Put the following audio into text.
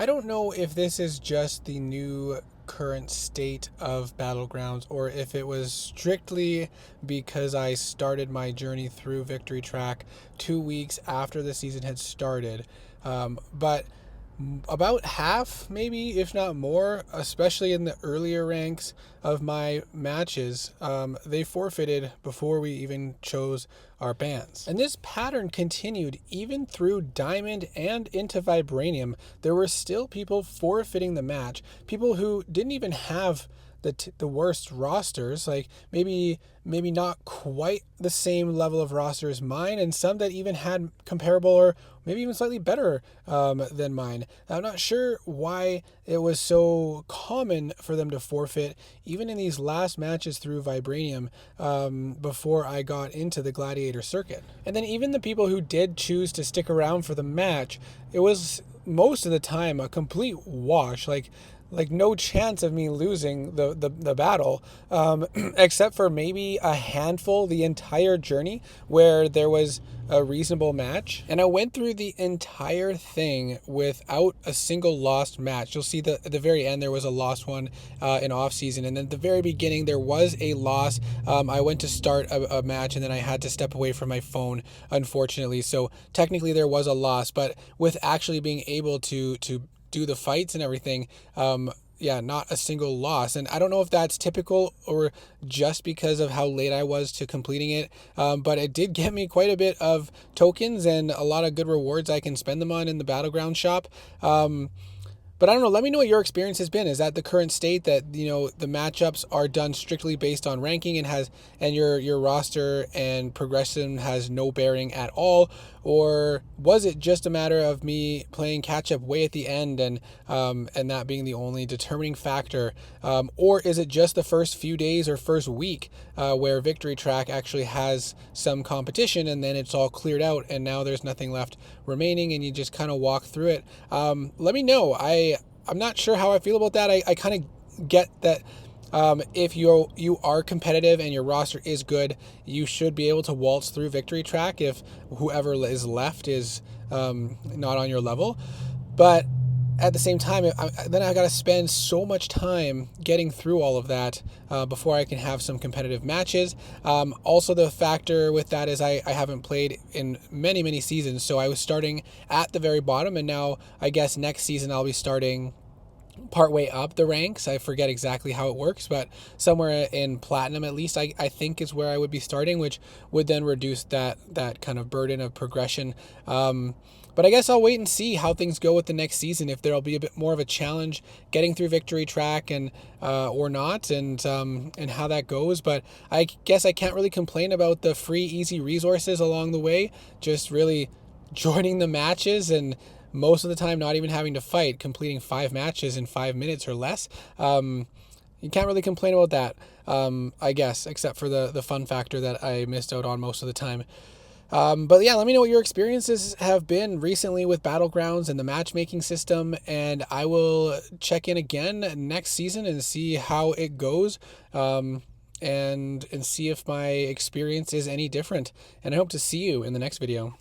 I don't know if this is just the new current state of Battlegrounds or if it was strictly because I started my journey through Victory Track 2 weeks after the season had started. But about half, maybe, if not more, especially in the earlier ranks of my matches, they forfeited before we even chose our bands. And this pattern continued even through Diamond and into Vibranium. There were still people forfeiting the match, people who didn't even have the worst rosters, like maybe not quite the same level of roster as mine, and some that even had comparable or maybe even slightly better than mine. I'm not sure why it was so common for them to forfeit, even in these last matches through Vibranium, before I got into the Gladiator circuit. And then even the people who did choose to stick around for the match, it was most of the time a complete wash. Like no chance of me losing the battle, except for maybe a handful the entire journey where there was a reasonable match. And I went through the entire thing without a single lost match. You'll see that at the very end there was a lost one in off season, and then at the very beginning there was a loss. I went to start a match and then I had to step away from my phone, unfortunately. So technically there was a loss, but with actually being able to do the fights and everything, not a single loss. And I don't know if that's typical or just because of how late I was to completing it, but it did get me quite a bit of tokens and a lot of good rewards I can spend them on in the Battleground shop. But I don't know, let me know what your experience has been. Is that the current state that, the matchups are done strictly based on ranking and your roster and progression has no bearing at all? Or was it just a matter of me playing catch up way at the end and that being the only determining factor? Or is it just the first few days or first week where Victory Track actually has some competition and then it's all cleared out and now there's nothing left remaining and you just kind of walk through it? Let me know. I'm not sure how I feel about that. I kind of get that if you are competitive and your roster is good, you should be able to waltz through Victory Track if whoever is left is not on your level. But at the same time, then I got to spend so much time getting through all of that before I can have some competitive matches. Also, the factor with that is I haven't played in many, many seasons, so I was starting at the very bottom, and now I guess next season I'll be starting partway up the ranks. I forget exactly how it works, but somewhere in platinum at least I think is where I would be starting, which would then reduce that kind of burden of progression. But I guess I'll wait and see how things go with the next season, if there'll be a bit more of a challenge getting through Victory Track and or not, and how that goes. But I guess I can't really complain about the free easy resources along the way, just really joining the matches and most of the time not even having to fight, completing 5 matches in 5 minutes or less. You can't really complain about that, I guess, except for the fun factor that I missed out on most of the time. But yeah, let me know what your experiences have been recently with Battlegrounds and the matchmaking system, and I will check in again next season and see how it goes, and see if my experience is any different. And I hope to see you in the next video.